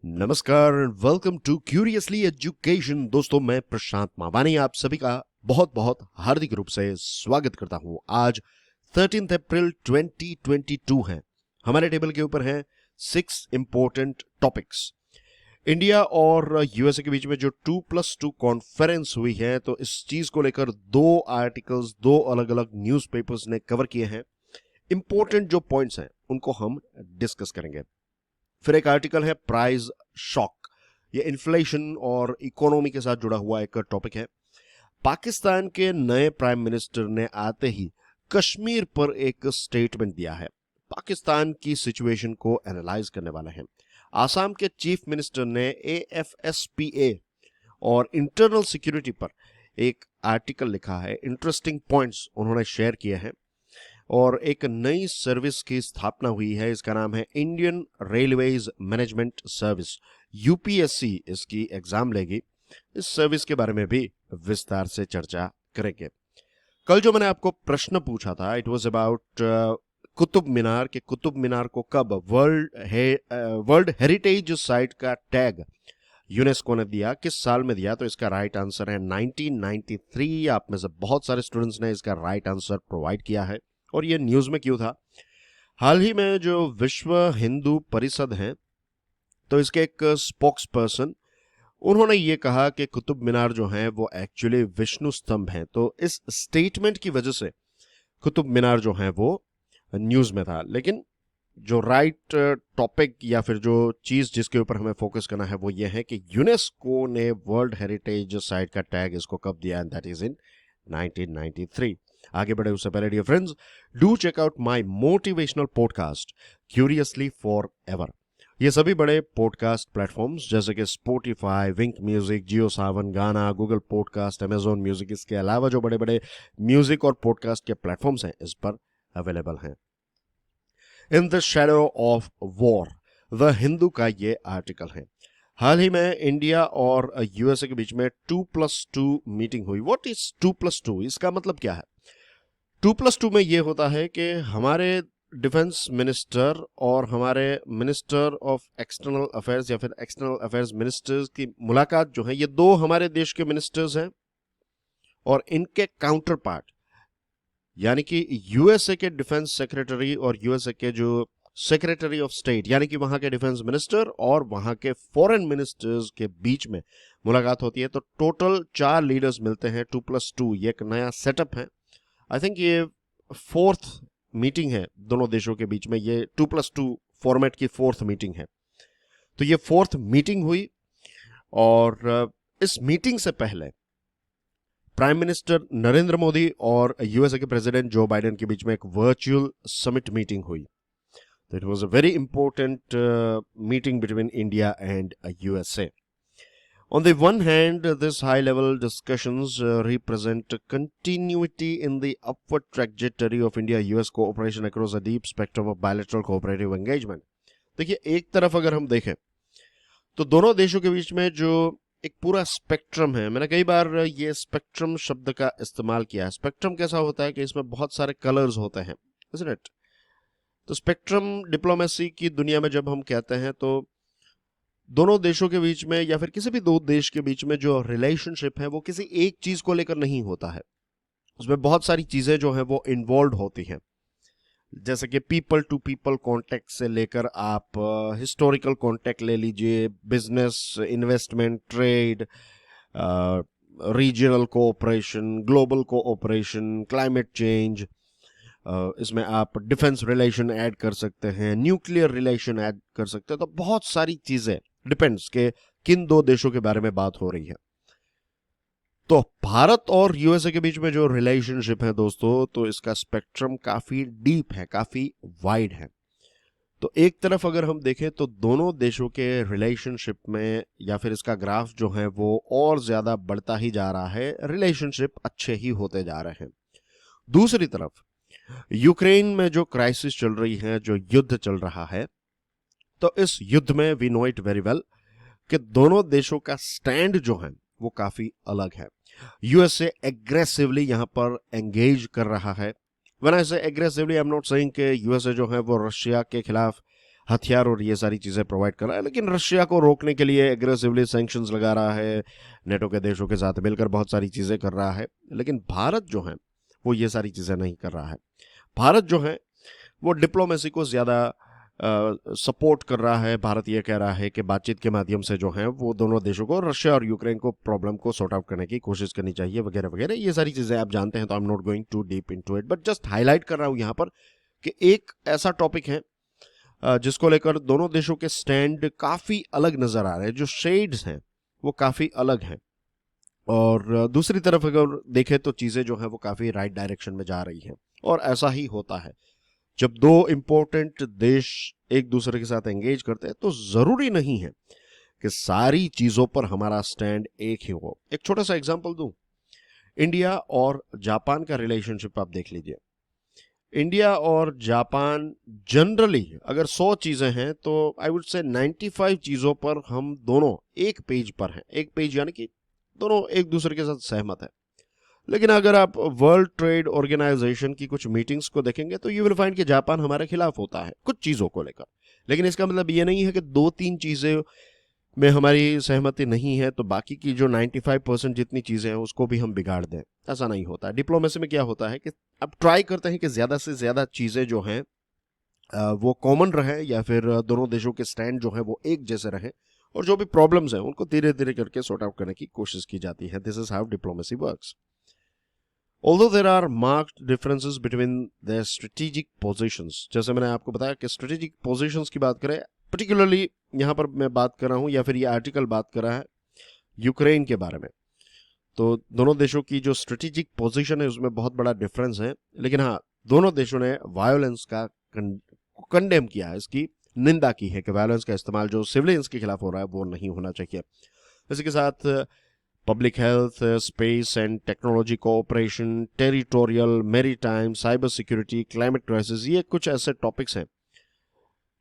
नमस्कार, welcome to curiously education. दोस्तों, मैं प्रशांत मावानी आप सभी का बहुत बहुत हार्दिक रूप से स्वागत करता हूं। आज 13 अप्रैल 2022 है। हमारे टेबल के ऊपर हैं 6 इंपॉर्टेंट टॉपिक्स। इंडिया और यूएसए के बीच में जो 2+2 कॉन्फ्रेंस हुई है, तो इस चीज को लेकर 2 आर्टिकल्स 2 अलग अलग न्यूज़पेपर्स ने कवर किए हैं। इंपॉर्टेंट जो पॉइंट्स हैं उनको हम डिस्कस करेंगे। फिर एक आर्टिकल है प्राइस शॉक। ये इन्फ्लेशन और इकोनॉमी के साथ जुड़ा हुआ एक टॉपिक है। पाकिस्तान के नए प्राइम मिनिस्टर ने आते ही कश्मीर पर एक स्टेटमेंट दिया है। पाकिस्तान की सिचुएशन को एनालाइज करने वाला है। आसाम के चीफ मिनिस्टर ने AFSPA और इंटरनल सिक्योरिटी पर एक आर्टिकल लिखा है। इंटरेस्टिंग पॉइंट्स उन्होंने शेयर किए हैं। और एक नई सर्विस की स्थापना हुई है, इसका नाम है Indian railways management service. UPSC इसकी एग्जाम लेगी। इस सर्विस के बारे में भी विस्तार से चर्चा करेंगे। कल जो मैंने आपको प्रश्न पूछा था, it was about Qutub Minar के कुतुब मीनार को कब वर्ल्ड हेरिटेज साइट का टैग यूनेस्को ने दिया, किस साल में दिया, तो इसका राइट आंसर है 1993। आप में से बहुत सारे स्टूडेंट्स ने इसका राइट आंसर प्रोवाइड किया है। और ये न्यूज में क्यों था? हाल ही में जो विश्व हिंदू परिषद है, तो इसके एक स्पोक्स पर्सन उन्होंने ये कहा कि कुतुब मीनार जो है वो एक्चुअली विष्णु स्तंभ है। तो इस स्टेटमेंट की वजह से कुतुब मीनार जो है वो न्यूज में था। लेकिन जो राइट टॉपिक या फिर जो चीज जिसके ऊपर हमें फोकस करना है वो ये है कि यूनेस्को ने वर्ल्ड हेरिटेज साइट का टैग इसको कब दिया, एंड दैट इज इन 1993। आगे बढ़े उससे पहले dear friends, do check out my motivational podcast curiously forever एवर। ये सभी बड़े पॉडकास्ट प्लेटफॉर्म्स जैसे कि स्पॉटिफाई, विंक म्यूजिक, जियो सावन, गाना, गूगल पॉडकास्ट, अमेजॉन म्यूजिक, इसके अलावा जो बड़े बड़े म्यूजिक और पॉडकास्ट के प्लेटफॉर्म्स हैं इस पर अवेलेबल हैं। In the shadow of war, the Hindu का ये आर्टिकल है। हाल ही में इंडिया और यूएसए के बीच में 2+2 मीटिंग हुई। What is 2+2? इसका मतलब क्या है? 2+2 में ये होता है कि हमारे डिफेंस मिनिस्टर और हमारे मिनिस्टर ऑफ एक्सटर्नल अफेयर्स या फिर एक्सटर्नल अफेयर्स मिनिस्टर्स की मुलाकात जो है, ये 2 हमारे देश के मिनिस्टर्स हैं और इनके काउंटर पार्ट यानी कि यूएसए के डिफेंस सेक्रेटरी और यूएसए के जो सेक्रेटरी ऑफ स्टेट यानी कि वहां के डिफेंस मिनिस्टर और वहां के फॉरेन मिनिस्टर्स के बीच में मुलाकात होती है। तो टोटल 4 लीडर्स मिलते हैं। 2+2 ये एक नया सेटअप है। आई थिंक ये 4th मीटिंग है दोनों देशों के बीच में। ये 2+2 फॉर्मेट की 4th मीटिंग है। तो ये 4th मीटिंग हुई और इस मीटिंग से पहले प्राइम मिनिस्टर नरेंद्र मोदी और यूएसए के प्रेसिडेंट जो बाइडेन के बीच में एक वर्चुअल समिट मीटिंग हुई। तो it was a very important meeting between India and USA. On the one hand, these high-level discussions represent continuity in the upward trajectory of India-US cooperation across a deep spectrum of bilateral cooperative engagement. देखिए, एक तरफ अगर हम देखें तो दोनों देशों के बीच में जो एक पूरा स्पेक्ट्रम है, मैंने कई बार ये स्पेक्ट्रम शब्द का इस्तेमाल किया है। स्पेक्ट्रम कैसा होता है कि इसमें बहुत सारे कलर्स होते हैं, isn't it? तो स्पेक्ट्रम डिप्लोमेसी की दुनिया में जब हम कहते हैं तो दोनों देशों के बीच में या फिर किसी भी 2 देश के बीच में जो रिलेशनशिप है वो किसी एक चीज को लेकर नहीं होता है। उसमें बहुत सारी चीजें जो है वो इन्वॉल्व होती हैं, जैसे कि पीपल टू पीपल कांटेक्ट से लेकर आप हिस्टोरिकल कांटेक्ट ले लीजिए, business, investment, trade, regional cooperation, global cooperation, climate change, इसमें आप डिफेंस रिलेशन ऐड कर सकते हैं, न्यूक्लियर रिलेशन ऐड कर सकते हैं। तो बहुत सारी चीजें डिपेंड्स के किन 2 देशों के बारे में बात हो रही है। तो भारत और यूएसए के बीच में जो रिलेशनशिप है दोस्तों, तो इसका स्पेक्ट्रम काफी डीप है, काफी वाइड है। तो एक तरफ अगर हम देखें तो दोनों देशों के रिलेशनशिप में या फिर इसका ग्राफ जो है वो और ज्यादा बढ़ता ही जा रहा है, रिलेशनशिप अच्छे ही होते जा रहे हैं। दूसरी तरफ यूक्रेन में जो क्राइसिस चल रही है, जो युद्ध चल रहा है, तो इस युद्ध में we know it very well कि दोनों देशों का स्टैंड जो है वो काफी अलग है। यूएसए एग्रेसिवली यहां पर एंगेज कर रहा है। व्हेन आई से aggressively, I am not saying कि यूएसए जो है वो रशिया के खिलाफ हथियार और ये सारी चीज़ें प्रोवाइड कर रहा है, लेकिन रशिया को रोकने के लिए एग्रेसिवली सैंक्शंस लगा रहा है, नेटो के देशों के साथ मिलकर बहुत सारी चीज़ें कर रहा है। लेकिन भारत जो है वो ये सारी चीज़ें नहीं कर रहा है। भारत जो है वो डिप्लोमेसी को ज़्यादा सपोर्ट कर रहा है। भारत ये कह रहा है कि बातचीत के माध्यम से जो है वो दोनों देशों को, रशिया और यूक्रेन को, प्रॉब्लम को सॉर्ट आउट करने की कोशिश करनी चाहिए, वगैरह वगैरह। ये सारी चीज़ें आप जानते हैं, तो I am not going to deep into it, but just highlight कर रहा हूँ यहाँ पर कि एक ऐसा टॉपिक है जिसको लेकर दोनों देशों के स्टैंड काफ़ी अलग नज़र आ रहे हैं, जो शेड्स हैं वो काफ़ी अलग हैं। और दूसरी तरफ अगर देखें तो चीज़ें जो हैं वो काफ़ी राइट डायरेक्शन में जा रही हैं, और ऐसा ही होता है जब दो इंपॉर्टेंट देश एक दूसरे के साथ एंगेज करते हैं। तो ज़रूरी नहीं है कि सारी चीज़ों पर हमारा स्टैंड एक ही हो। एक छोटा सा एग्जांपल दूं, इंडिया और जापान का रिलेशनशिप आप देख लीजिए। इंडिया और जापान जनरली अगर 100 चीज़ें हैं तो आई वुड से 95 चीज़ों पर हम दोनों एक पेज पर हैं। एक पेज यानी कि दोनों एक दूसरे के साथ सहमत है। लेकिन अगर आप वर्ल्ड ट्रेड ऑर्गेनाइजेशन की कुछ मीटिंग्स को देखेंगे तो यू विल फाइंड कि जापान हमारे खिलाफ होता है कुछ चीज़ों को लेकर। लेकिन इसका मतलब ये नहीं है कि 2-3 चीज़ें में हमारी सहमति नहीं है तो बाकी की जो 95% जितनी चीज़ें हैं उसको भी हम बिगाड़ दें। ऐसा नहीं होता। डिप्लोमेसी में क्या होता है कि अब ट्राई करते हैं कि ज़्यादा से ज़्यादा चीज़ें जो हैं वो कॉमन रहे, या फिर दोनों देशों के स्टैंड जो है वो एक जैसे रहें, और जो भी प्रॉब्लम्स हैं उनको धीरे धीरे करके सॉर्ट आउट करने की कोशिश की जाती है। This is how diplomacy works. Although there are marked differences between their strategic positions, जैसे मैंने आपको बताया कि strategic positions की बात करें, particularly यहाँ पर मैं बात कर रहा हूँ, या फिर ये आर्टिकल बात कर रहा है यूक्रेन के बारे में, तो दोनों देशों की जो स्ट्रेटेजिक पोजीशन है उसमें बहुत बड़ा डिफरेंस है। लेकिन हाँ, दोनों देशों ने वायोलेंस का कंडेम किया है, इसकी निंदा की है कि वायोलेंस का इस्तेमाल जो सिविलियंस के खिलाफ हो रहा है वो नहीं होना चाहिए। इसी के साथ public health, space and technology cooperation, territorial, maritime, cyber security, climate crisis, ये कुछ ऐसे टॉपिक्स हैं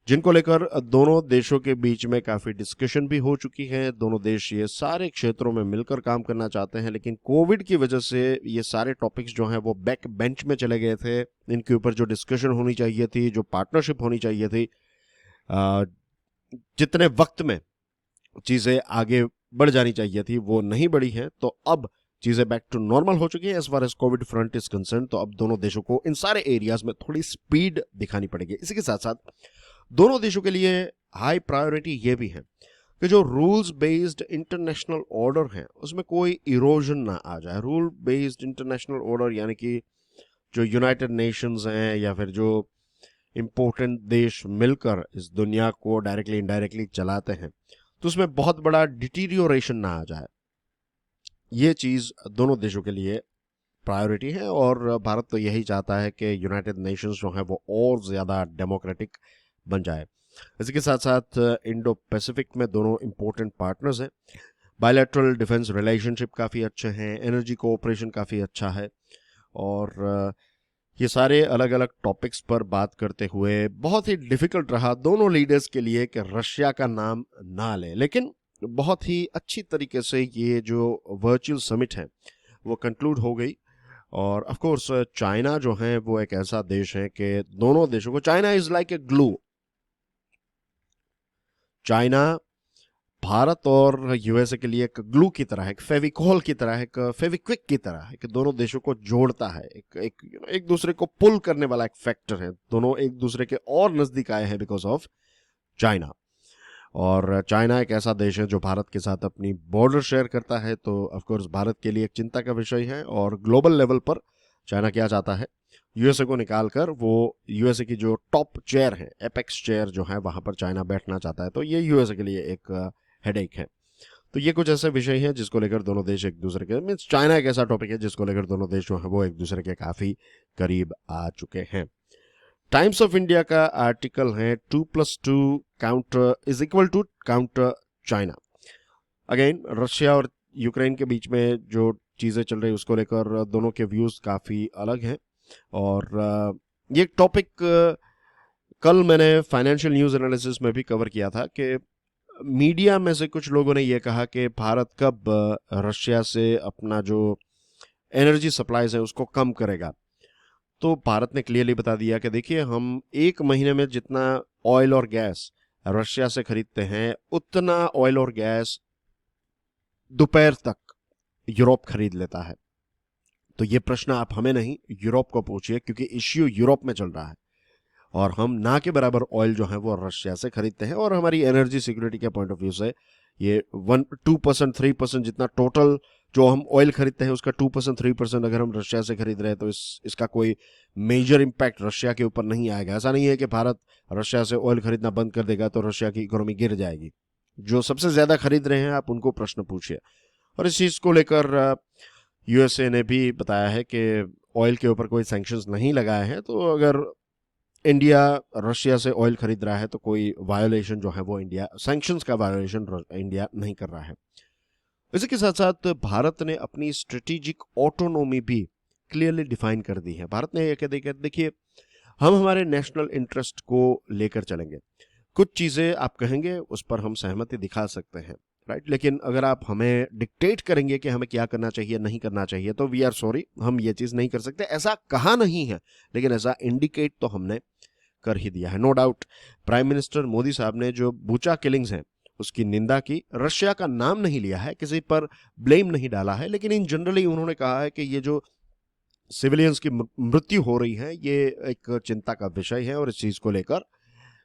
जिनको लेकर दोनों देशों के बीच में काफ़ी डिस्कशन भी हो चुकी है। दोनों देश ये सारे क्षेत्रों में मिलकर काम करना चाहते हैं, लेकिन कोविड की वजह से ये सारे टॉपिक्स जो हैं वो बैक बेंच में चले गए थे। इनके ऊपर जो डिस्कशन होनी चाहिए थी, जो पार्टनरशिप होनी चाहिए थी, जितने वक्त में चीज़ें आगे बढ़ जानी चाहिए थी वो नहीं बढ़ी है। तो अब चीज़ें बैक टू नॉर्मल हो चुकी है as far as COVID front is concern. तो अब दोनों देशों को इन सारे एरियाज में थोड़ी स्पीड दिखानी पड़ेगी। इसी के साथ साथ दोनों देशों के लिए हाई प्रायोरिटी ये भी है कि जो रूल्स बेस्ड इंटरनेशनल ऑर्डर है उसमें कोई इरोजन ना आ जाए। रूल बेस्ड इंटरनेशनल ऑर्डर यानी कि जो यूनाइटेड नेशंस हैं या फिर जो इंपॉर्टेंट देश मिलकर इस दुनिया को डायरेक्टली इनडायरेक्टली चलाते हैं, तो उसमें बहुत बड़ा डिटीरियोरेशन ना आ जाए। ये चीज़ दोनों देशों के लिए प्रायोरिटी है, और भारत तो यही चाहता है कि यूनाइटेड नेशंस जो है वो और ज़्यादा डेमोक्रेटिक बन जाए। इसी के साथ साथ इंडो पैसिफिक में दोनों इंपॉर्टेंट पार्टनर्स हैं। बायलैटरल डिफेंस रिलेशनशिप काफ़ी अच्छे हैं, एनर्जी कोऑपरेशन काफ़ी अच्छा है, और ये सारे अलग अलग टॉपिक्स पर बात करते हुए बहुत ही डिफिकल्ट रहा दोनों लीडर्स के लिए कि रशिया का नाम ना लें। लेकिन बहुत ही अच्छी तरीके से ये जो वर्चुअल समिट है वो कंक्लूड हो गई। और ऑफ कोर्स चाइना जो है वो एक ऐसा देश है कि दोनों देशों को, China is like a glue. China Bharat और यूएसए के लिए एक ग्लू की तरह है, एक फेविकॉल की तरह है, एक फेविक्विक की तरह है कि दोनों देशों को जोड़ता है। एक दूसरे को पुल करने वाला एक फैक्टर है। दोनों एक दूसरे के और नजदीक आए हैं बिकॉज ऑफ चाइना। और चाइना एक ऐसा देश है जो भारत के साथ अपनी बॉर्डर शेयर करता है, तो ऑफ कोर्स भारत के लिए एक चिंता का विषय है। और ग्लोबल लेवल पर चाइना क्या चाहता है, यूएसए को निकालकर वो यूएसए की जो टॉप चेयर है, एपेक्स चेयर जो है, वहां पर चाइना बैठना चाहता है। तो ये यूएसए के लिए एक हेडेक है। तो ये कुछ ऐसे विषय हैं जिसको लेकर दोनों देश एक दूसरे के, मीन्स चाइना एक ऐसा टॉपिक है जिसको लेकर दोनों देश जो है वो एक दूसरे के काफी करीब आ चुके हैं। टाइम्स ऑफ इंडिया का आर्टिकल है 2+2 counter is equal to counter China. Again Russia और यूक्रेन के बीच में जो चीज़ें चल रही है उसको लेकर दोनों के व्यूज़ काफ़ी अलग हैं। और ये टॉपिक कल मैंने फाइनेंशियल न्यूज़ एनालिसिस में भी कवर किया था कि मीडिया में से कुछ लोगों ने यह कहा कि भारत कब रशिया से अपना जो एनर्जी सप्लाईज है उसको कम करेगा। तो भारत ने क्लियरली बता दिया कि देखिए हम 1 महीने में जितना ऑयल और गैस रशिया से खरीदते हैं उतना ऑयल और गैस दोपहर तक यूरोप खरीद लेता है। तो ये प्रश्न आप हमें नहीं यूरोप को पूछिए, क्योंकि इश्यू यूरोप में चल रहा है और हम ना के बराबर ऑयल जो है वो रशिया से खरीदते हैं। और हमारी एनर्जी सिक्योरिटी के पॉइंट ऑफ व्यू से ये 2% 3% जितना टोटल जो हम ऑयल खरीदते हैं उसका 2% 3% अगर हम रशिया से खरीद रहे हैं तो इसका कोई मेजर इंपैक्ट रशिया के ऊपर नहीं आएगा। ऐसा नहीं है कि भारत रशिया से ऑयल खरीदना बंद कर देगा तो रशिया की इकोनॉमी गिर जाएगी। जो सबसे ज्यादा खरीद रहे हैं आप उनको प्रश्न पूछिए। और इस चीज को लेकर यूएसए ने भी बताया है कि ऑयल के ऊपर कोई सैंक्शंस नहीं लगाए हैं, तो अगर इंडिया रशिया से ऑयल खरीद रहा है तो कोई वायोलेशन जो है वो इंडिया सैंक्शंस का वायोलेशन इंडिया नहीं कर रहा है। इसी के साथ साथ भारत ने अपनी स्ट्रेटेजिक ऑटोनोमी भी क्लियरली डिफाइन कर दी है। भारत ने यह कह दिया देखिए हम हमारे नेशनल इंटरेस्ट को लेकर चलेंगे, कुछ चीजें आप कहेंगे उस पर हम सहमति दिखा सकते हैं, राइट, लेकिन अगर आप हमें डिक्टेट करेंगे कि हमें क्या करना चाहिए नहीं करना चाहिए तो वी आर सॉरी, हम ये चीज नहीं कर सकते। ऐसा कहा नहीं है लेकिन ऐसा इंडिकेट तो हमने कर ही दिया है। No doubt prime minister Modi साहब ने जो बूचा किलिंग्स हैं उसकी निंदा की, रशिया का नाम नहीं लिया है, किसी पर ब्लेम नहीं डाला है, लेकिन इन जनरली उन्होंने कहा है कि ये जो सिविलियंस की मृत्यु हो रही है ये एक चिंता का विषय है और इस चीज को लेकर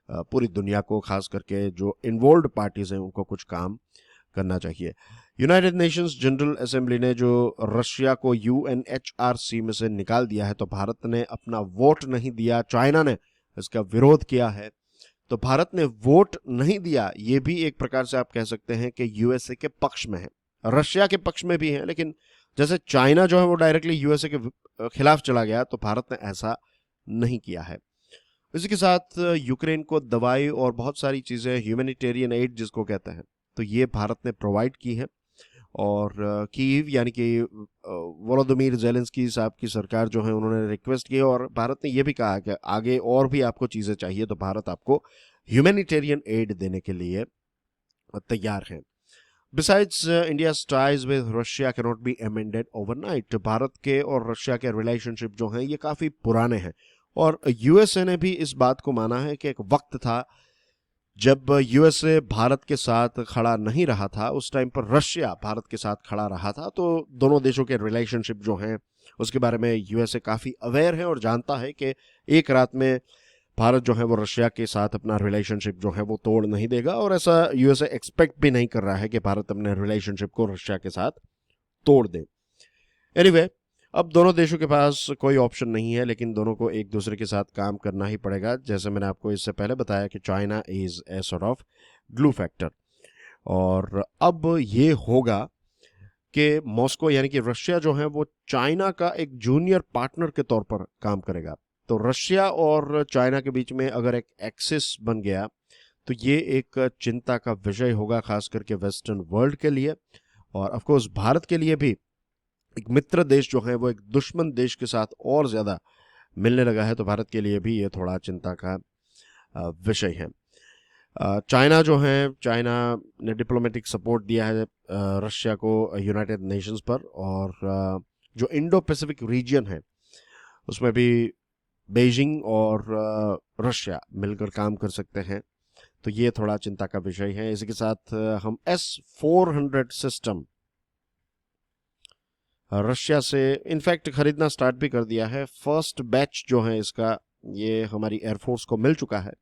पूरी दुनिया को, खास करके जो इन्वॉल्व पार्टीज हैं उनको कुछ काम करना चाहिए। यूनाइटेड नेशंस जनरल असेंबली ने जो रशिया को यूएनएचआरसी में से निकाल दिया है तो भारत ने अपना वोट नहीं दिया, चाइना ने इसका विरोध किया है। तो भारत ने वोट नहीं दिया, ये भी एक प्रकार से आप कह सकते हैं कि यूएसए के पक्ष में है, रशिया के पक्ष में भी है, लेकिन जैसे चाइना जो है वो डायरेक्टली यूएसए के खिलाफ चला गया तो भारत ने ऐसा नहीं किया है। इसी के साथ यूक्रेन को दवाई और बहुत सारी चीजें, ह्यूमैनिटेरियन एड जिसको कहते हैं, तो ये भारत ने प्रोवाइड की है। और कीव यानी कि वोलोदिमीर ज़ेलेंस्की साहब की सरकार जो है उन्होंने रिक्वेस्ट की और भारत ने यह भी कहा कि आगे और भी आपको चीजें चाहिए तो भारत आपको ह्यूमैनिटेरियन एड देने के लिए तैयार है। Besides India's ties with Russia can not be amended overnight. Bharat के और रशिया के रिलेशनशिप जो हैं ये काफी पुराने हैं और यूएसए ने भी इस बात को माना है कि एक वक्त था जब यूएसए भारत के साथ खड़ा नहीं रहा था, उस टाइम पर रशिया भारत के साथ खड़ा रहा था। तो दोनों देशों के रिलेशनशिप जो हैं उसके बारे में यूएसए काफी अवेयर है और जानता है कि एक रात में भारत जो है वो रशिया के साथ अपना रिलेशनशिप जो है वो तोड़ नहीं देगा और ऐसा यूएसए एक्सपेक्ट भी नहीं कर रहा है कि भारत अपने रिलेशनशिप को रशिया के साथ तोड़ दे। एनीवे, अब दोनों देशों के पास कोई ऑप्शन नहीं है, लेकिन दोनों को एक दूसरे के साथ काम करना ही पड़ेगा। जैसे मैंने आपको इससे पहले बताया कि China is a sort of glue factor, और अब ये होगा कि मॉस्को यानी कि रशिया जो है वो चाइना का एक जूनियर पार्टनर के तौर पर काम करेगा। तो रशिया और चाइना के बीच में अगर एक एक्सिस बन गया तो ये एक चिंता का विषय होगा, खास करके वेस्टर्न वर्ल्ड के लिए और ऑफ कोर्स भारत के लिए भी। एक मित्र देश जो है वो एक दुश्मन देश के साथ और ज्यादा मिलने लगा है तो भारत के लिए भी ये थोड़ा चिंता का विषय है। चाइना जो है, चाइना ने डिप्लोमेटिक सपोर्ट दिया है रशिया को यूनाइटेड नेशंस पर, और जो इंडो पैसिफिक रीजन है उसमें भी बीजिंग और रशिया मिलकर काम कर सकते हैं, तो ये थोड़ा चिंता का विषय है। इसी के साथ हम S-400 सिस्टम रशिया से इनफैक्ट खरीदना स्टार्ट भी कर दिया है। फर्स्ट बैच जो है इसका ये हमारी एयरफोर्स को मिल चुका है।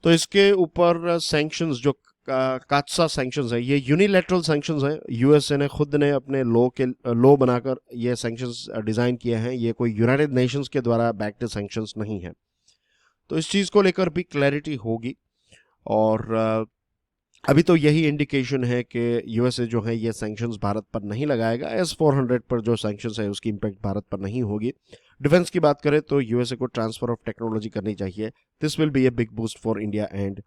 तो इसके ऊपर सैंक्शंस जो कात्सा सैंक्शंस है ये यूनिलैटरल सैंक्शंस हैं, यूएसए ने खुद ने अपने लॉ बनाकर ये सैंक्शंस डिजाइन किए हैं, ये कोई यूनाइटेड नेशंस के द्वारा बैक्ड सैंक्शंस नहीं है। तो इस चीज को लेकर भी क्लैरिटी होगी और अभी तो यही इंडिकेशन है कि यूएसए जो है ये सैंक्शंस भारत पर नहीं लगाएगा। S-400 पर जो सैंक्शंस है उसकी इंपैक्ट भारत पर नहीं होगी। डिफेंस की बात करें तो यूएसए को ट्रांसफर ऑफ टेक्नोलॉजी करनी चाहिए। This will be a big boost for India and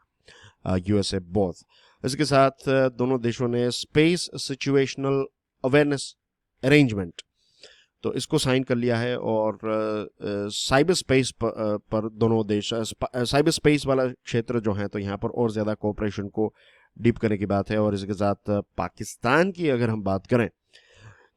USA both. इसके साथ दोनों देशों ने स्पेस सिचुएशनल अवेयरनेस अरेंजमेंट तो इसको साइन कर लिया है और साइबर स्पेस पर दोनों देश साइबर स्पेस वाला क्षेत्र जो है तो यहाँ पर और ज्यादा कोऑपरेशन को डीप करने की बात है। और इसके साथ पाकिस्तान की अगर हम बात करें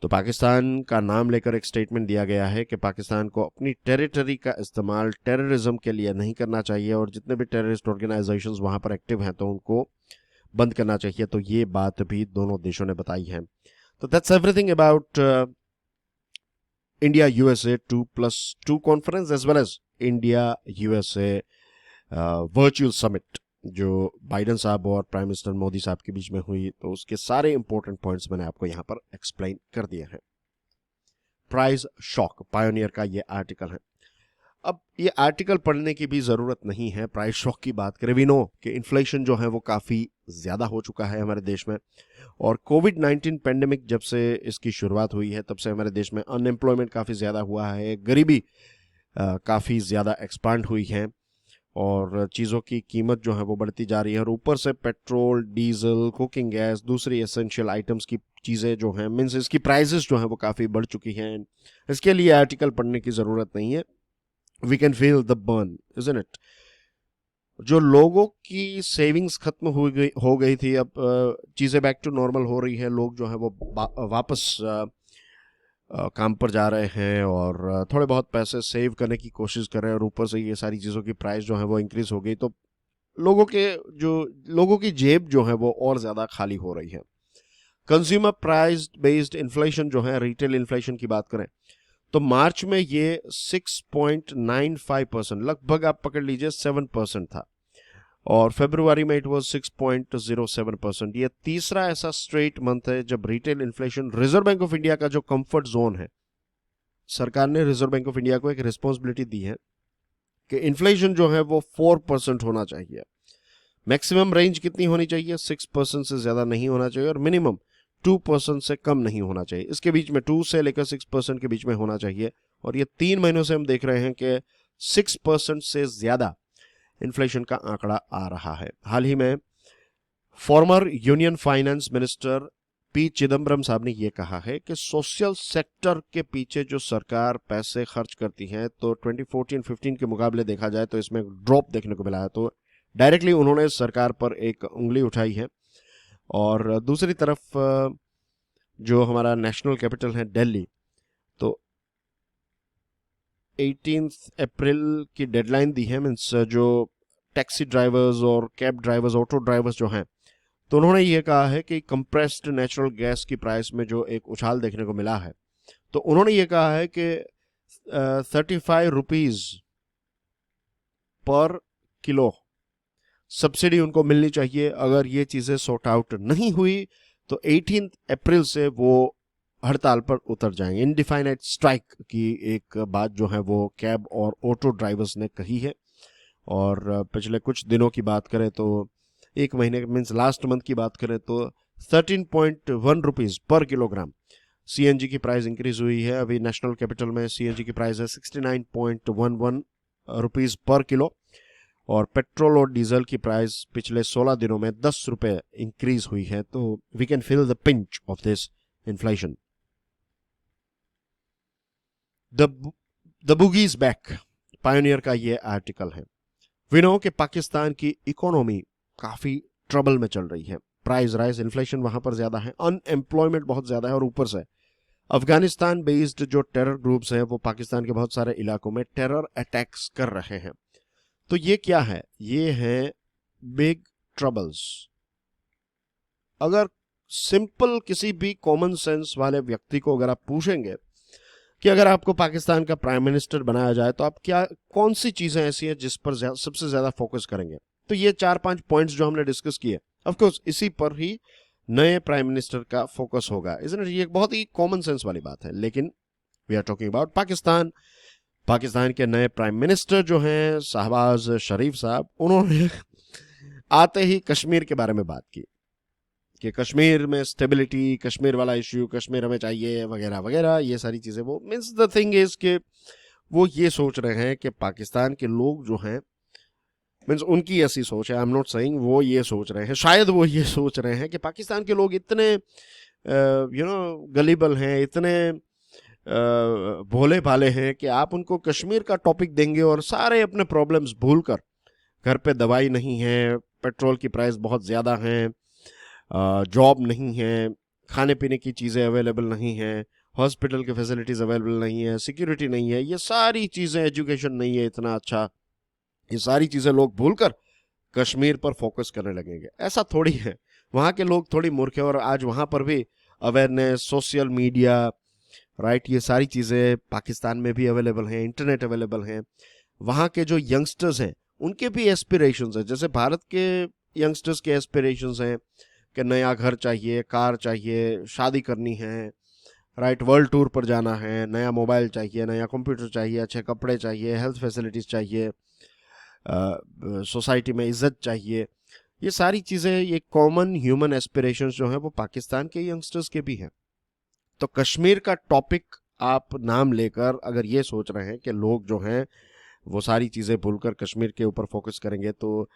तो पाकिस्तान का नाम लेकर एक स्टेटमेंट दिया गया है कि पाकिस्तान को अपनी टेरिटरी का इस्तेमाल टेररिज्म के लिए नहीं करना चाहिए और जितने भी टेररिस्ट ऑर्गेनाइजेशंस वहां पर एक्टिव हैं तो उनको बंद करना चाहिए। तो ये बात भी दोनों देशों ने बताई है। तो that's everything about India USA 2+2 conference as well as India USA virtual summit Joe Biden साहब और प्राइम मिनिस्टर मोदी साहब के बीच में हुई। तो उसके सारे इंपॉर्टेंट पॉइंट्स मैंने आपको यहां पर एक्सप्लेन कर दिए हैं। प्राइस शॉक, पायोनियर का ये आर्टिकल है। अब ये आर्टिकल पढ़ने की भी जरूरत नहीं है। प्राइस शॉक की बात करें, वी नो कि इन्फ्लेशन जो है वो काफी ज्यादा हो चुका है हमारे देश में, और कोविड-19 पेंडेमिक जब से इसकी शुरुआत हुई है तब से हमारे देश में अनएम्प्लॉयमेंट काफी ज्यादा हुआ है, गरीबी काफी ज्यादा एक्सपांड हुई है और चीज़ों की कीमत जो है वो बढ़ती जा रही है। और ऊपर से पेट्रोल, डीजल, कुकिंग गैस, दूसरी एसेंशियल आइटम्स की चीज़ें जो हैं, मीन्स इसकी प्राइसेस जो हैं वो काफ़ी बढ़ चुकी हैं। इसके लिए आर्टिकल पढ़ने की ज़रूरत नहीं है। We can feel the burn, isn't it. जो लोगों की सेविंग्स खत्म हो गई थी, अब चीज़ें बैक टू नॉर्मल हो रही है। लोग जो है वो वापस काम पर जा रहे हैं और थोड़े बहुत पैसे सेव करने की कोशिश कर रहे हैं, और ऊपर से ये सारी चीज़ों की प्राइस जो है वो इंक्रीज हो गई, तो लोगों की जेब जो है वो और ज़्यादा खाली हो रही है। कंज्यूमर प्राइस बेस्ड इन्फ्लेशन जो है, रिटेल इन्फ्लेशन की बात करें तो मार्च में ये 6.95%, लगभग आप पकड़ लीजिए 7% था, और फरवरी में इट वाज 6.07%। ये तीसरा ऐसा स्ट्रेट मंथ है जब retail inflation, reserve bank of India का जो कंफर्ट जोन है, सरकार ने रिजर्व बैंक ऑफ इंडिया को एक रिस्पॉन्सिबिलिटी दी है कि इन्फ्लेशन जो है वो 4% होना चाहिए। मैक्सिमम रेंज कितनी होनी चाहिए? 6% से ज्यादा नहीं होना चाहिए, और मिनिमम 2% से कम नहीं होना चाहिए। इसके बीच में 2 से लेकर 6% के बीच में होना चाहिए। और ये 3 महीनों से हम देख रहे हैं कि 6% से ज्यादा इन्फ्लेशन का आंकड़ा आ रहा है। हाल ही में former union finance minister P Chidambaram साहब ने यह कहा है कि सोशल सेक्टर के पीछे जो सरकार पैसे खर्च करती है, तो 2014-15 के मुकाबले देखा जाए तो इसमें ड्रॉप देखने को मिला है। तो डायरेक्टली उन्होंने सरकार पर एक उंगली उठाई है। और दूसरी तरफ जो हमारा नेशनल कैपिटल है दिल्ली, तो 18 अप्रैल की डेडलाइन दी है। मीन्स जो टैक्सी ड्राइवर्स और कैब ड्राइवर्स, ऑटो ड्राइवर्स जो हैं, तो उन्होंने ये कहा है कि कंप्रेस्ड नेचुरल गैस की प्राइस में जो एक उछाल देखने को मिला है, तो उन्होंने ये कहा है कि 35 रुपीज पर किलो सब्सिडी उनको मिलनी चाहिए। अगर ये चीजें सॉर्ट आउट नहीं हुई तो 18 अप्रैल से वो हड़ताल पर उतर जाएंगे। इनडिफाइनाइट स्ट्राइक की एक बात जो है वो कैब और ऑटो ड्राइवर्स ने कही है। और पिछले कुछ दिनों की बात करें तो एक महीने, मीन्स लास्ट मंथ की बात करें तो 13.1 रुपीज पर किलोग्राम सीएनजी की प्राइस इंक्रीज हुई है। अभी नेशनल कैपिटल में सीएनजी की प्राइस है 69.11 रुपीज पर किलो, और पेट्रोल और डीजल की प्राइस पिछले 16 दिनों में 10 रुपए इंक्रीज हुई है। तो we can feel the pinch of this inflation. The bogey is back, Pioneer का ये आर्टिकल है। वी नो कि पाकिस्तान की इकोनॉमी काफी ट्रबल में चल रही है। प्राइस राइज, इन्फ्लेशन वहां पर ज्यादा है, अनएम्प्लॉयमेंट बहुत ज्यादा है, और ऊपर से अफगानिस्तान बेस्ड जो टेरर ग्रुप्स हैं वो पाकिस्तान के बहुत सारे इलाकों में टेरर अटैक्स कर रहे हैं। तो ये क्या है? ये है बिग ट्रबल्स। अगर सिंपल किसी भी कॉमन सेंस वाले व्यक्ति को अगर आप पूछेंगे कि अगर आपको पाकिस्तान का प्राइम मिनिस्टर बनाया जाए तो आप कौन सी चीजें ऐसी हैं जिस पर सबसे ज्यादा फोकस करेंगे, तो ये 4-5 पॉइंट्स जो हमने डिस्कस किए, ऑफ कोर्स इसी पर ही नए प्राइम मिनिस्टर का फोकस होगा। इसलिए ये एक बहुत ही कॉमन सेंस वाली बात है, लेकिन we are talking about Pakistan. Pakistan के नए प्राइम मिनिस्टर जो हैं शहबाज शरीफ साहब, उन्होंने आते ही कश्मीर के बारे में बात की कि कश्मीर में स्टेबिलिटी, कश्मीर वाला इश्यू, कश्मीर हमें चाहिए वगैरह वगैरह, ये सारी चीजें। वो मीन्स द थिंग इज कि वो ये सोच रहे हैं कि पाकिस्तान के लोग जो हैं, मीन्स उनकी ऐसी सोच है, आई एम नॉट सेइंग वो ये सोच रहे हैं, शायद वो ये सोच रहे हैं कि पाकिस्तान के लोग इतने गलीबल हैं, इतने भोले भाले हैं कि आप उनको कश्मीर का टॉपिक देंगे और सारे अपने प्रॉब्लम्स भूलकर, घर पे दवाई नहीं है, पेट्रोल की प्राइस बहुत ज़्यादा है, जॉब नहीं है, खाने पीने की चीज़ें अवेलेबल नहीं हैं, हॉस्पिटल की फैसिलिटीज़ अवेलेबल नहीं है, सिक्योरिटी नहीं है, ये सारी चीज़ें, एजुकेशन नहीं है इतना अच्छा, ये सारी चीज़ें लोग भूलकर कश्मीर पर फोकस करने लगेंगे। ऐसा थोड़ी है, वहाँ के लोग थोड़ी मूर्ख है और आज वहाँ पर भी अवेयरनेस, सोशल मीडिया, राइट, ये सारी चीज़ें पाकिस्तान में भी अवेलेबल हैं, इंटरनेट अवेलेबल हैं। वहाँ के जो यंगस्टर्स हैं उनके भी एस्पिरेशंस हैं, जैसे भारत के यंगस्टर्स के एस्पिरेशंस हैं कि नया घर चाहिए, कार चाहिए, शादी करनी है, राइट, वर्ल्ड टूर पर जाना है, नया मोबाइल चाहिए, नया कंप्यूटर चाहिए, अच्छे कपड़े चाहिए, हेल्थ फैसिलिटीज़ चाहिए, सोसाइटी में इज्जत चाहिए। ये सारी चीज़ें, ये कॉमन ह्यूमन एस्पिरेशंस जो हैं वो पाकिस्तान के यंगस्टर्स के भी हैं। तो कश्मीर का टॉपिक आप नाम लेकर अगर ये सोच रहे हैं कि लोग जो हैं वो सारी चीज़ें भूलकर कश्मीर के ऊपर फोकस करेंगे, तो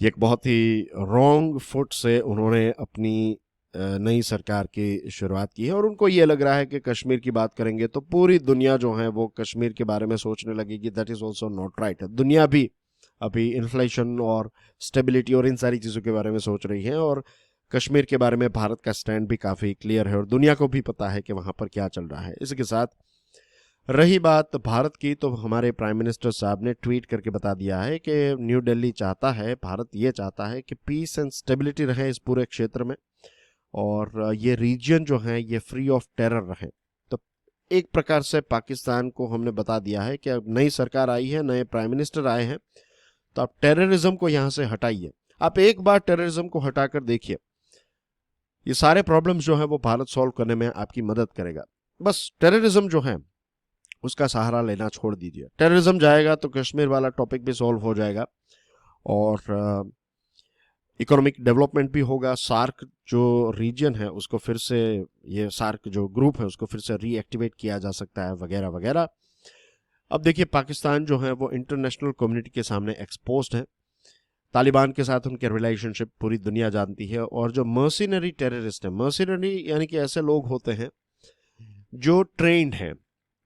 ये एक बहुत ही रॉन्ग फुट से उन्होंने अपनी नई सरकार की शुरुआत की है। और उनको ये लग रहा है कि कश्मीर की बात करेंगे तो पूरी दुनिया जो है वो कश्मीर के बारे में सोचने लगेगी। That is also not right. दुनिया भी अभी इन्फ्लेशन और स्टेबिलिटी और इन सारी चीज़ों के बारे में सोच रही है, और कश्मीर के बारे में भारत का स्टैंड भी काफ़ी क्लियर है और दुनिया को भी पता है कि वहाँ पर क्या चल रहा है। इसके साथ रही बात भारत की, तो हमारे प्राइम मिनिस्टर साहब ने ट्वीट करके बता दिया है कि न्यू दिल्ली चाहता है, भारत ये चाहता है कि पीस एंड स्टेबिलिटी रहे इस पूरे क्षेत्र में, और ये रीजन जो है ये फ्री ऑफ टेरर रहे। तो एक प्रकार से पाकिस्तान को हमने बता दिया है कि अब नई सरकार आई है, नए प्राइम मिनिस्टर आए हैं, तो आप टेररिज्म को यहाँ से हटाइए। आप एक बार टेररिज्म को हटाकर देखिए, ये सारे प्रॉब्लम्स जो हैं वो भारत सॉल्व करने में आपकी मदद करेगा। बस टेररिज्म जो है उसका सहारा लेना छोड़ दीजिए। टेररिज्म जाएगा तो कश्मीर वाला टॉपिक भी सॉल्व हो जाएगा और इकोनॉमिक डेवलपमेंट भी होगा। सार्क जो रीजन है उसको फिर से, ये सार्क जो ग्रुप है उसको फिर से रीएक्टिवेट किया जा सकता है, वगैरह वगैरह। अब देखिए, पाकिस्तान जो है वो इंटरनेशनल कम्युनिटी के सामने एक्सपोज्ड है। तालिबान के साथ उनके रिलेशनशिप पूरी दुनिया जानती है, और जो मर्सिनरी टेररिस्ट है, मर्सिनरी यानी कि ऐसे लोग होते हैं जो ट्रेंड हैं,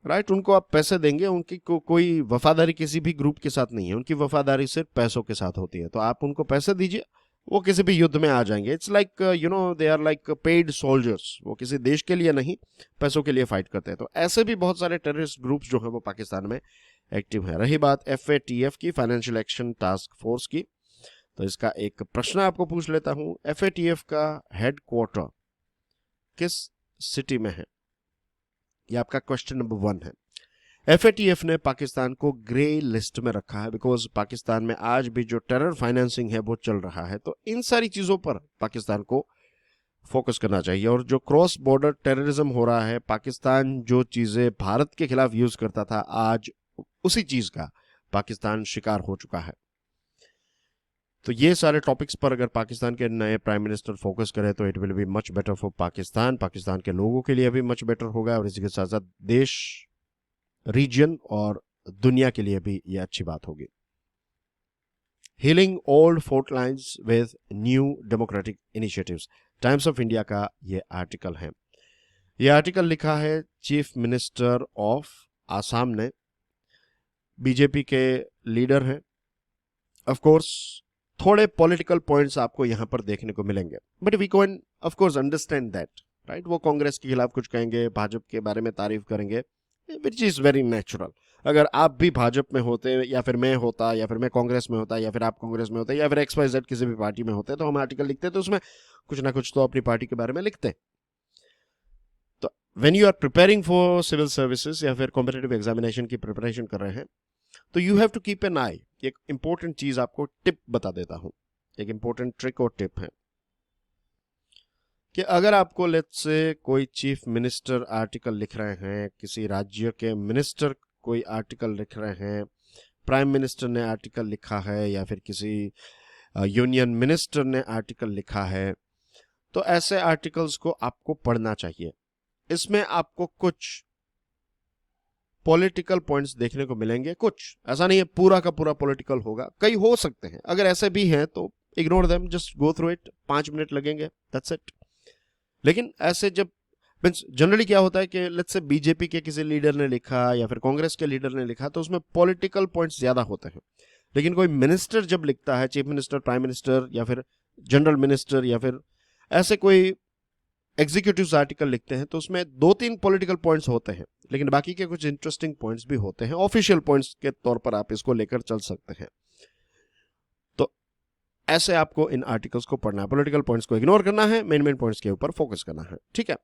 राइट, उनको आप पैसे देंगे, उनकी कोई वफादारी किसी भी ग्रुप के साथ नहीं है, उनकी वफादारी सिर्फ पैसों के साथ होती है। तो आप उनको पैसे दीजिए, वो किसी भी युद्ध में आ जाएंगे। It's like they are like paid soldiers, वो किसी देश के लिए नहीं, पैसों के लिए फाइट करते हैं। तो ऐसे भी बहुत सारे टेररिस्ट ग्रुप्स जो हैं वो पाकिस्तान में एक्टिव हैं। रही बात FATF की, फाइनेंशियल एक्शन टास्क फोर्स की, तो इसका एक प्रश्न आपको पूछ लेता हूं। FATF का हेड क्वार्टर किस सिटी में है? ये आपका क्वेश्चन नंबर 1 है। FATF ने पाकिस्तान को ग्रे लिस्ट में रखा है, बिकॉज पाकिस्तान में आज भी जो टेरर फाइनेंसिंग है वो चल रहा है। तो इन सारी चीजों पर पाकिस्तान को फोकस करना चाहिए। और जो क्रॉस बॉर्डर टेररिज्म हो रहा है, पाकिस्तान जो चीजें भारत के खिलाफ यूज करता था, आज उसी चीज का पाकिस्तान शिकार हो चुका है। तो ये सारे टॉपिक्स पर अगर पाकिस्तान के नए प्राइम मिनिस्टर फोकस करें तो it will be much better for Pakistan, Pakistan के लोगों के लिए भी मच बेटर होगा, और इसी के साथ साथ देश, रीजन और दुनिया के लिए भी ये अच्छी बात होगी। Healing old fort lines with new democratic initiatives, times of India का ये आर्टिकल है। ये आर्टिकल लिखा है चीफ मिनिस्टर ऑफ आसाम ने, बीजेपी के लीडर हैं। ऑफ कोर्स थोड़े पॉलिटिकल पॉइंट्स आपको यहां पर देखने को मिलेंगे, but we can of course understand that, right. वो कांग्रेस के खिलाफ कुछ कहेंगे, भाजपा के बारे में तारीफ करेंगे, विच इज वेरी नेचुरल। अगर आप भी भाजपा में होते, या फिर मैं होता, या फिर मैं कांग्रेस में होता, या फिर आप कांग्रेस में होते, या फिर XYZ किसी भी पार्टी में होते, तो हम आर्टिकल लिखते तो उसमें कुछ ना कुछ तो अपनी पार्टी के बारे में लिखते। तो when you are preparing for civil services या फिर कॉम्पिटिटिव एग्जामिनेशन की प्रिपरेशन कर रहे हैं, तो you have to keep an eye. एक इंपॉर्टेंट चीज आपको टिप बता देता हूं, एक इंपॉर्टेंट ट्रिक और टिप है कि अगर आपको लेट्स से कोई चीफ मिनिस्टर आर्टिकल लिख रहे हैं, किसी राज्य के मिनिस्टर कोई आर्टिकल लिख रहे हैं, प्राइम मिनिस्टर ने आर्टिकल लिखा है, या फिर किसी यूनियन मिनिस्टर ने आर्टिकल लिखा है, तो ऐसे आर्टिकल्स को आपको पढ़ना चाहिए। इसमें आपको कुछ पॉलिटिकल पॉइंट्स देखने को मिलेंगे, कुछ, ऐसा नहीं है पूरा का पूरा पॉलिटिकल होगा, कई हो सकते हैं। अगर ऐसे भी हैं तो ignore them, just go through it, 5 minute लगेंगे, दैट्स इट। लेकिन ऐसे जब जनरली क्या होता है कि लेट्स से बीजेपी के किसी लीडर ने लिखा या फिर कांग्रेस के लीडर ने लिखा, तो उसमें पॉलिटिकल पॉइंट्स ज्यादा होते हैं। लेकिन कोई मिनिस्टर जब लिखता है, चीफ मिनिस्टर, प्राइम मिनिस्टर, या फिर जनरल मिनिस्टर, या फिर ऐसे कोई एग्जीक्यूटिव आर्टिकल लिखते हैं तो उसमें 2-3 पॉलिटिकल पॉइंट्स होते हैं, लेकिन बाकी के कुछ इंटरेस्टिंग पॉइंट्स भी होते हैं। ऑफिशियल पॉइंट्स के तौर पर आप इसको लेकर चल सकते हैं। तो ऐसे आपको इन आर्टिकल्स को पढ़ना है, पॉलिटिकल पॉइंट्स को इग्नोर करना है, मेन पॉइंट्स के ऊपर फोकस करना है, ठीक है।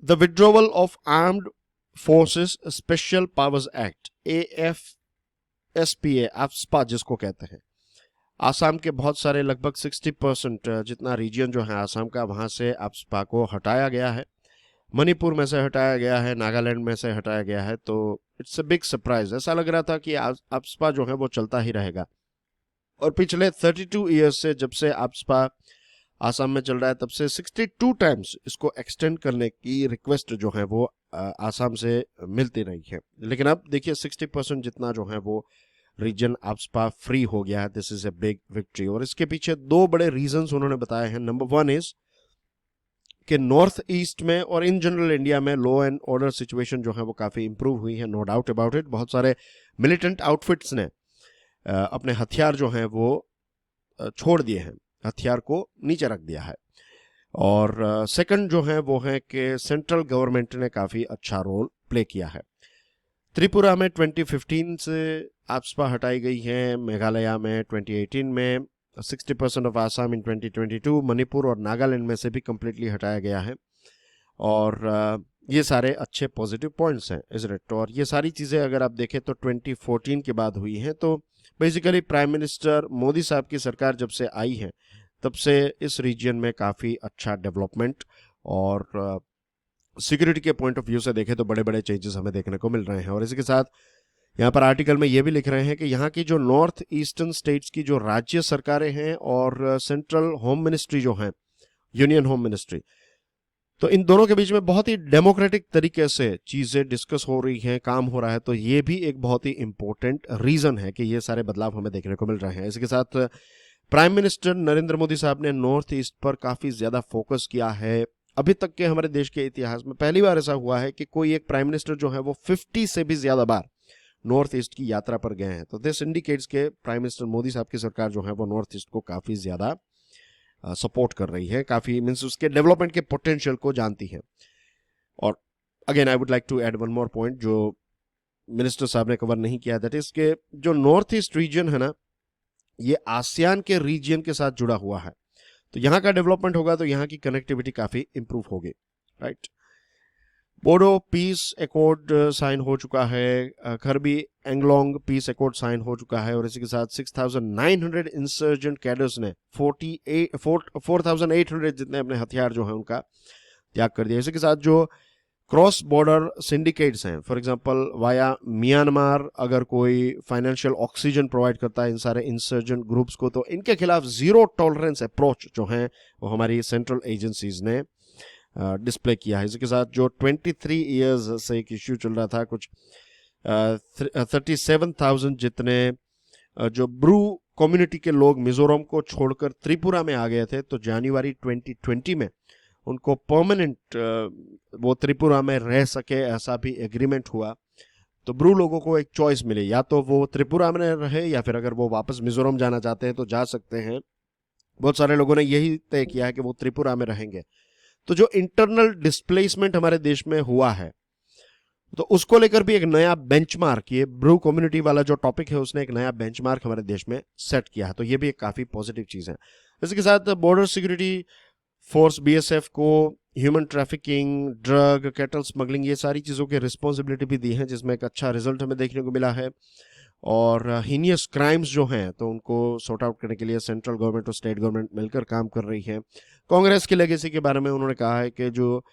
The withdrawal of armed forces special powers act, AFSPA, AFSPA जिसको कहते हैं, आसाम के बहुत सारे लगभग 60% जितना रीजन जो है आसाम का, वहां से AFSPA को हटाया गया है। मणिपुर में से हटाया गया है, नागालैंड में से हटाया गया है। तो इट्स अ बिग सरप्राइज। ऐसा लग रहा था कि AFSPA जो है वो चलता ही रहेगा, और पिछले 32 ईयर्स से, जब से AFSPA आसाम में चल रहा है, तब से 62 टाइम्स इसको एक्सटेंड करने की रिक्वेस्ट जो है वो आसाम से मिलती रही है। लेकिन अब देखिए 60% जितना जो है वो रीजन AFSPA फ्री हो गया है। This is a big victory, और इसके पीछे 2 बड़े रीजंस उन्होंने बताए हैं। नंबर 1 इज कि नॉर्थ ईस्ट में और इन जनरल इंडिया में लॉ एंड ऑर्डर सिचुएशन जो है वो काफी इंप्रूव हुई है, नो डाउट अबाउट इट। बहुत सारे मिलिटेंट आउटफिट्स ने अपने हथियार जो हैं वो छोड़ दिए हैं, हथियार को नीचे रख दिया है। और सेकंड जो है वो है कि सेंट्रल गवर्नमेंट ने काफी अच्छा रोल प्ले किया है। त्रिपुरा में 2015 से AFSPA हटाई गई है, मेघालय में 2018 में, 60% ऑफ आसाम इन 2022, मणिपुर और नागालैंड में से भी कंप्लीटली हटाया गया है। और ये सारे अच्छे पॉजिटिव पॉइंट्स हैं, इज इट। और ये सारी चीज़ें अगर आप देखें तो 2014 के बाद हुई हैं। तो बेसिकली प्राइम मिनिस्टर मोदी साहब की सरकार जब से आई है, तब से इस रीजन में काफ़ी अच्छा डेवलपमेंट और सिक्योरिटी के पॉइंट ऑफ व्यू से देखें तो बड़े बड़े चेंजेस हमें देखने को मिल रहे हैं। और इसी के साथ यहाँ पर आर्टिकल में ये भी लिख रहे हैं कि यहाँ की जो नॉर्थ ईस्टर्न स्टेट्स की जो राज्य सरकारें हैं और सेंट्रल होम मिनिस्ट्री जो है, यूनियन होम मिनिस्ट्री, तो इन दोनों के बीच में बहुत ही डेमोक्रेटिक तरीके से चीजें डिस्कस हो रही हैं, काम हो रहा है। तो ये भी एक बहुत ही इंपॉर्टेंट रीजन है कि ये सारे बदलाव हमें देखने को मिल रहे हैं। इसके साथ प्राइम मिनिस्टर नरेंद्र मोदी साहब ने नॉर्थ ईस्ट पर काफी ज्यादा फोकस किया है। अभी तक के हमारे देश के इतिहास में पहली बार ऐसा हुआ है कि कोई एक प्राइम मिनिस्टर जो है वो 50 से भी ज्यादा बार नॉर्थ ईस्ट की यात्रा पर गए हैं। तो दिस इंडिकेट्स के प्राइम मिनिस्टर मोदी साहब की सरकार जो है वो नॉर्थ ईस्ट को काफी ज्यादा सपोर्ट कर रही है, काफी मींस उसके डेवलपमेंट के पोटेंशियल को जानती है। और again I would like to add one more point जो मिनिस्टर साहब ने कवर नहीं किया, दैट इज के जो नॉर्थ ईस्ट रीजन है ना, ये आसियान के रीजन के साथ जुड़ा हुआ है। तो यहाँ का डेवलपमेंट होगा तो यहाँ की कनेक्टिविटी काफी इंप्रूव होगी, right. Bodo peace accord sign हो चुका है, Karbi Anglong peace accord sign हो चुका है, और इसी के साथ 6,900 इंसर्जेंट कैडर्स ने 4,800 जितने अपने हथियार जो हैं उनका त्याग कर दिया। इसी के साथ जो क्रॉस बॉर्डर सिंडिकेट्स हैं, फॉर एग्जांपल वाया म्यांमार, अगर कोई फाइनेंशियल ऑक्सीजन प्रोवाइड करता है इन सारे इंसर्जेंट ग्रुप्स को, तो इनके खिलाफ जीरो टॉलरेंस अप्रोच जो है वो हमारी सेंट्रल एजेंसीज ने डिस्प्ले किया है। इसके साथ जो 23 इयर्स से एक इश्यू चल रहा था, कुछ 37,000 जितने जो ब्रू कम्युनिटी के लोग मिजोरम को छोड़कर त्रिपुरा में आ गए थे, तो जनवरी 2020 में उनको परमानेंट वो त्रिपुरा में रह सके ऐसा भी एग्रीमेंट हुआ। तो ब्रू लोगों को एक चॉइस मिली, या तो वो त्रिपुरा में रहे या फिर अगर वो वापस मिजोरम जाना चाहते हैं तो जा सकते हैं। बहुत सारे लोगों ने यही तय किया है कि वो त्रिपुरा में रहेंगे। तो जो इंटरनल डिस्प्लेसमेंट हमारे देश में हुआ है, तो उसको लेकर भी एक नया बेंचमार्क, ये ब्रू कम्युनिटी वाला जो टॉपिक है उसने एक नया बेंचमार्क हमारे देश में सेट किया है। तो ये भी एक काफी पॉजिटिव चीज है। इसके साथ बॉर्डर सिक्योरिटी फोर्स BSF को human trafficking, drug, cattle smuggling, ये सारी चीजों की रिस्पॉन्सिबिलिटी भी दी है, जिसमें एक अच्छा रिजल्ट हमें देखने को मिला है। और हीनियस क्राइम्स जो हैं तो उनको सॉर्ट आउट करने के लिए सेंट्रल गवर्नमेंट और स्टेट गवर्नमेंट मिलकर काम कर रही है। कांग्रेस की लेगेसी के बारे में उन्होंने कहा है कि जो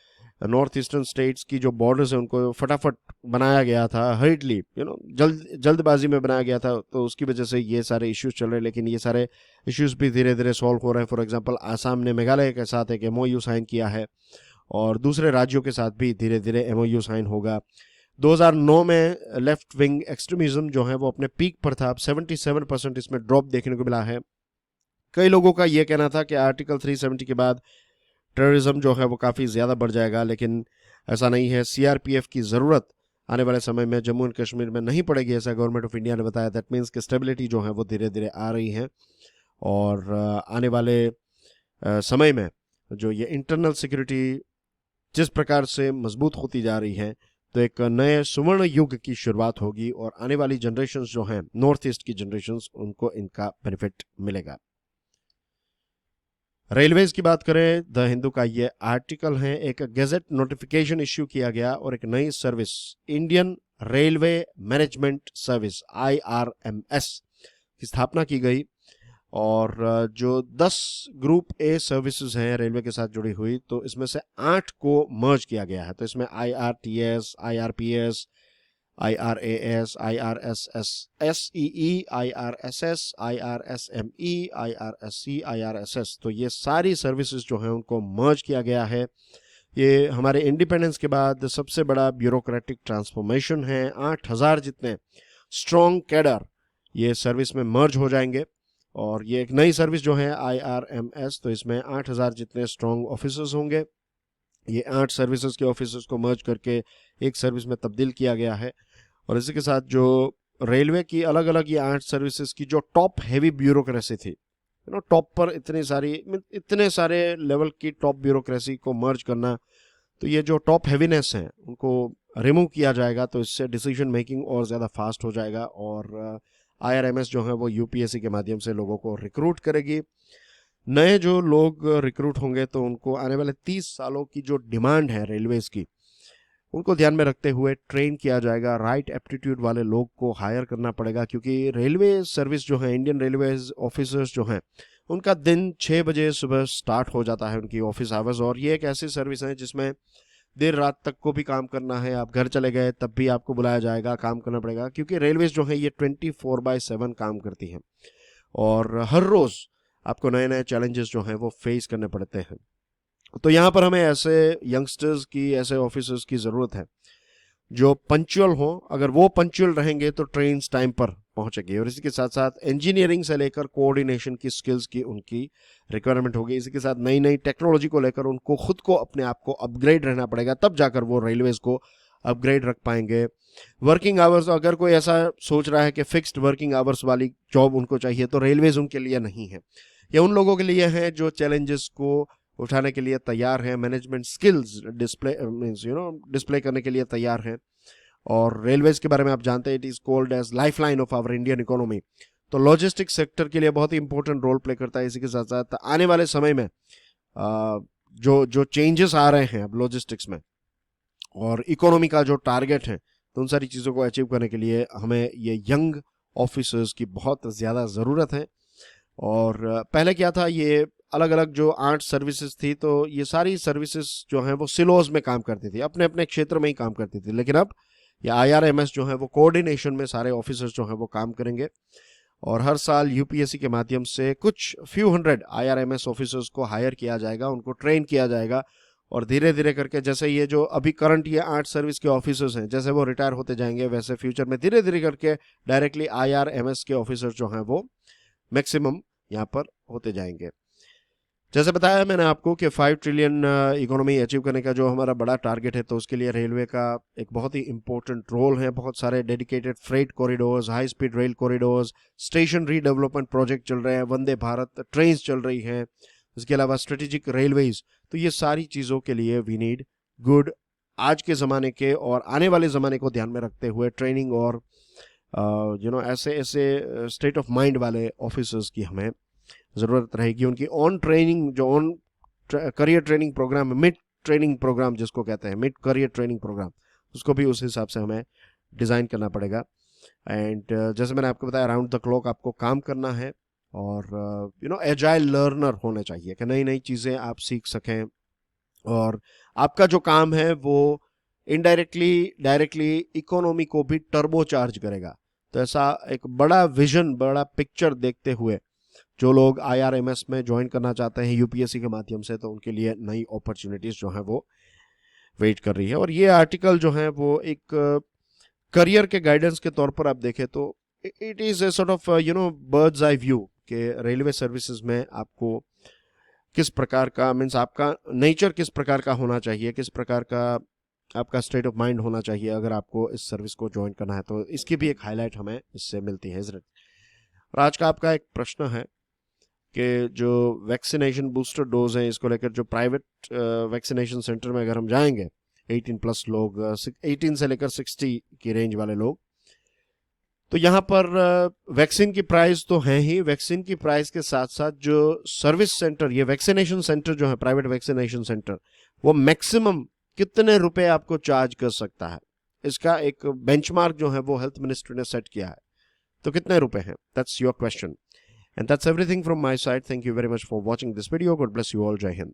नॉर्थ ईस्टर्न स्टेट्स की जो बॉर्डर्स है उनको फटाफट बनाया गया था, हर्डली जल्दबाजी में बनाया गया था, तो उसकी वजह से ये सारे इश्यूज चल रहे हैं। लेकिन ये सारे इश्यूज भी धीरे धीरे सॉल्व हो रहे हैं। फॉर एग्जांपल आसाम ने मेघालय के साथ एक MOU साइन किया है, और दूसरे राज्यों के साथ भी धीरे धीरे MOU साइन होगा। 2009 में लेफ्ट विंग एक्सट्रीमिज्म जो है वो अपने पीक पर था, अब 77% इसमें ड्रॉप देखने को मिला है। कई लोगों का ये कहना था कि आर्टिकल 370 के बाद टेररिज्म जो है वो काफ़ी ज़्यादा बढ़ जाएगा, लेकिन ऐसा नहीं है। CRPF की ज़रूरत आने वाले समय में जम्मू एंड कश्मीर में नहीं पड़ेगी, ऐसा गवर्नमेंट ऑफ इंडिया ने बताया। दैट मीन्स कि स्टेबिलिटी जो है वो धीरे धीरे आ रही है, और आने वाले समय में जो ये इंटरनल सिक्योरिटी जिस प्रकार से मजबूत होती जा रही है, तो एक नए सुवर्ण युग की शुरुआत होगी और आने वाली जनरेशन्स जो हैं, नॉर्थ ईस्ट की जनरेशन्स, उनको इनका बेनिफिट मिलेगा। रेलवेज की बात करें, द हिंदू का ये आर्टिकल है, एक गैजेट नोटिफिकेशन इश्यू किया गया और एक नई service Indian railway management service IRMS की स्थापना की गई। और जो 10 ग्रुप ए सर्विसेज हैं रेलवे के साथ जुड़ी हुई, तो इसमें से 8 को मर्ज किया गया है। तो इसमें IRTS, IRPS, IRAS, IRSS, SEE, IRSS, IRSME, IRSC, IRSS, तो ये सारी सर्विसेज जो हैं उनको मर्ज किया गया है। ये हमारे इंडिपेंडेंस के बाद सबसे बड़ा ब्यूरोक्रेटिक ट्रांसफॉर्मेशन है। 8000 जितने स्ट्रॉन्ग कैडर ये सर्विस में मर्ज हो जाएंगे और ये एक नई सर्विस जो है IRMS, तो इसमें 8000 जितने स्ट्रॉन्ग ऑफिसर्स होंगे। ये 8 सर्विसेज के ऑफिसर्स को मर्ज करके एक सर्विस में तब्दील किया गया है। और इसी के साथ जो रेलवे की अलग अलग ये 8 सर्विसेज की जो टॉप हैवी ब्यूरोक्रेसी थी, टॉप पर इतने सारे लेवल की टॉप ब्यूरोक्रेसी को मर्ज करना, तो ये जो टॉप हैवीनेस है उनको रिमूव किया जाएगा। तो इससे डिसीजन मेकिंग और ज़्यादा फास्ट हो जाएगा और IRMS जो है वो UPSC के माध्यम से लोगों को रिक्रूट करेगी। नए जो लोग रिक्रूट होंगे तो उनको आने वाले 30 सालों की जो डिमांड है रेलवेज की, उनको ध्यान में रखते हुए ट्रेन किया जाएगा। राइट एप्टीट्यूड वाले लोग को हायर करना पड़ेगा, क्योंकि रेलवे सर्विस जो है, इंडियन रेलवेज ऑफिसर्स जो हैं, उनका दिन 6 बजे सुबह स्टार्ट हो जाता है, उनकी ऑफिस आवर्स। और ये एक ऐसी सर्विस है जिसमें देर रात तक को भी काम करना है, आप घर चले गए तब भी आपको बुलाया जाएगा, काम करना पड़ेगा, क्योंकि रेलवेज जो है ये 24/7 काम करती हैं और हर रोज़ आपको नए नए चैलेंजेस जो हैं वो फेस करने पड़ते हैं। तो यहाँ पर हमें ऐसे यंगस्टर्स की, ऐसे ऑफिसर्स की ज़रूरत है जो पंक्चुअल हो। अगर वो पंक्चुअल रहेंगे तो ट्रेन टाइम पर पहुंचेगी। और इसी के साथ साथ इंजीनियरिंग से लेकर कोऑर्डिनेशन की स्किल्स की उनकी रिक्वायरमेंट होगी। इसी के साथ नई नई टेक्नोलॉजी को लेकर उनको खुद को, अपने आप को अपग्रेड रहना पड़ेगा, तब जाकर वो रेलवेज को अपग्रेड रख पाएंगे। वर्किंग आवर्स, अगर कोई ऐसा सोच रहा है कि फिक्स्ड वर्किंग आवर्स वाली जॉब उनको चाहिए, तो रेलवेज उनके लिए नहीं है। ये उन लोगों के लिए है जो चैलेंजेस को उठाने के लिए तैयार हैं, मैनेजमेंट स्किल्स डिस्प्ले करने के लिए तैयार हैं। और रेलवेज के बारे में आप जानते हैं, it is called as lifeline of our Indian economy. तो लॉजिस्टिक सेक्टर के लिए बहुत ही इंपॉर्टेंट रोल प्ले करता है। इसी के साथ साथ आने वाले समय में जो चेंजेस आ रहे हैं अब लॉजिस्टिक्स में और इकोनॉमी का जो टारगेट है, तो उन सारी चीज़ों को अचीव करने के लिए हमें ये यंग ऑफिसर्स की बहुत ज़्यादा ज़रूरत है। और पहले क्या था, ये अलग अलग जो 8 सर्विसेज थी, तो ये सारी सर्विसेज जो हैं वो सिलोज में काम करती थी, अपने अपने क्षेत्र में ही काम करती थी। लेकिन अब ये IRMS जो है वो कोऑर्डिनेशन में सारे ऑफिसर्स जो हैं वो काम करेंगे। और हर साल UPSC के माध्यम से कुछ फ्यू हंड्रेड IRMS ऑफिसर्स को हायर किया जाएगा, उनको ट्रेन किया जाएगा। और धीरे धीरे करके, जैसे ये जो अभी करंट ये 8 सर्विस के ऑफिसर्स हैं, जैसे वो रिटायर होते जाएंगे, वैसे फ्यूचर में धीरे धीरे करके डायरेक्टली IRMS के ऑफिसर्स जो हैं वो मैक्सिमम यहाँ पर होते जाएंगे। जैसे बताया मैंने आपको कि 5 ट्रिलियन इकोनॉमी अचीव करने का जो हमारा बड़ा टारगेट है, तो उसके लिए रेलवे का एक बहुत ही इंपॉर्टेंट रोल है। बहुत सारे dedicated freight corridors, high speed rail corridors, station redevelopment project चल रहे हैं, वंदे भारत ट्रेन चल रही हैं, इसके अलावा स्ट्रेटेजिक रेलवेज। तो ये सारी चीज़ों के लिए वी नीड गुड, आज के ज़माने के और आने वाले ज़माने को ध्यान में रखते हुए ट्रेनिंग और ऐसे ऐसे स्टेट ऑफ माइंड वाले ऑफिसर्स की हमें ज़रूरत रहेगी। उनकी ऑन ट्रेनिंग, जो on career training program, mid training program जिसको कहते हैं, मिड करियर ट्रेनिंग प्रोग्राम, उसको भी उस हिसाब से हमें डिज़ाइन करना पड़ेगा। एंड जैसे मैंने आपको बताया, अराउंड द क्लॉक आपको काम करना है और एजाइल लर्नर होने चाहिए कि नई नई चीज़ें आप सीख सकें और आपका जो काम है वो इनडायरेक्टली डायरेक्टली इकोनॉमी को भी टर्बो चार्ज करेगा। तो ऐसा एक बड़ा विजन, बड़ा पिक्चर देखते हुए जो लोग IRMS में ज्वाइन करना चाहते हैं UPSC के माध्यम से, तो उनके लिए नई अपॉर्चुनिटीज जो हैं वो वेट कर रही है। और ये आर्टिकल जो है वो एक करियर के गाइडेंस के तौर पर आप देखें तो it is a sort of birds eye view के रेलवे सर्विसेज में आपको किस प्रकार का, मीन्स आपका नेचर किस प्रकार का होना चाहिए, किस प्रकार का आपका स्टेट ऑफ माइंड होना चाहिए अगर आपको इस सर्विस को ज्वाइन करना है। तो इसकी भी एक हाईलाइट हमें इससे मिलती है। और आज का आपका एक प्रश्न है कि जो वैक्सीनेशन बूस्टर डोज हैं इसको लेकर जो प्राइवेट वैक्सीनेशन सेंटर में अगर हम जाएंगे 18+ लोग 18 से लेकर 60 की रेंज वाले लोग, तो यहाँ पर वैक्सीन की प्राइस तो है ही, वैक्सीन की प्राइस के साथ साथ जो सर्विस सेंटर, ये वैक्सीनेशन सेंटर जो है प्राइवेट वैक्सीनेशन सेंटर, वो मैक्सिमम कितने रुपए आपको चार्ज कर सकता है, इसका एक बेंचमार्क जो है वो हेल्थ मिनिस्ट्री ने सेट किया है। तो कितने रुपए हैं, that's your question. And that's everything from my side. Thank you very much for watching this video. God bless you all. जय हिंद।